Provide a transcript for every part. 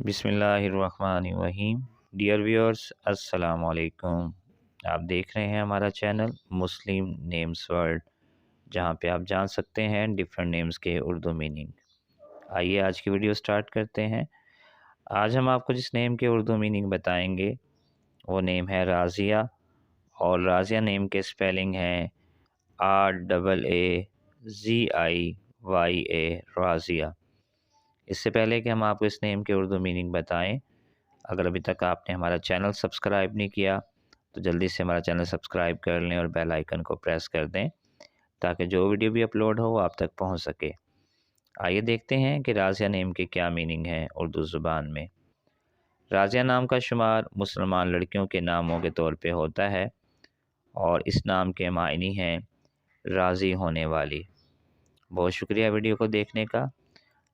बिस्मिल्लाहिर्रहमानिर्रहीम। Dear viewers, अस्सलाम वालेकुम। आप देख रहे हैं हमारा चैनल मुस्लिम नेम्स वर्ल्ड, जहां पे आप जान सकते हैं डिफरेंट नेम्स के उर्दू मीनिंग। आइए आज की वीडियो स्टार्ट करते हैं। आज हम आपको जिस नेम के उर्दू मीनिंग बताएंगे वो नेम है राज़िया, और राज़िया नेम के स्पेलिंग हैं RAAZIYA, राज़िया। इससे पहले कि हम आपको इस नेम के उर्दू मीनिंग बताएं, अगर अभी तक आपने हमारा चैनल सब्सक्राइब नहीं किया तो जल्दी से हमारा चैनल सब्सक्राइब कर लें और बेल आइकन को प्रेस कर दें ताकि जो वीडियो भी अपलोड हो वो आप तक पहुंच सके। आइए देखते हैं कि राज़िया नेम के क्या मीनिंग है उर्दू ज़ुबान में। राज़िया नाम का शुमार मुसलमान लड़कियों के नामों के तौर पे होता है और इस नाम के मायने हैं राज़ी होने वाली। बहुत शुक्रिया वीडियो को देखने का।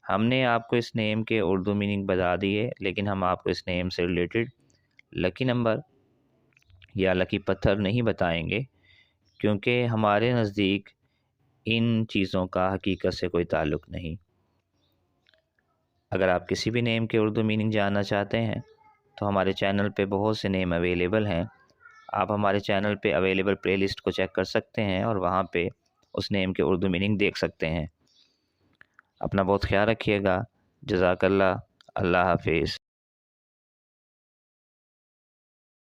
हमने आपको इस नेम के उर्दू मीनिंग बता दिए, लेकिन हम आपको इस नेम से रिलेटेड लकी नंबर या लकी पत्थर नहीं बताएंगे, क्योंकि हमारे नज़दीक इन चीज़ों का हकीकत से कोई ताल्लुक़ नहीं। अगर आप किसी भी नेम के उर्दू मीनिंग जानना चाहते हैं तो हमारे चैनल पे बहुत से नेम अवेलेबल हैं। आप हमारे चैनल पे अवेलेबल प्लेलिस्ट को चेक कर सकते हैं और वहाँ पे उस नेम के उर्दू मीनिंग देख सकते हैं। अपना बहुत ख्याल रखिएगा। जज़ाकल्लाह। अल्लाह हाफिज़।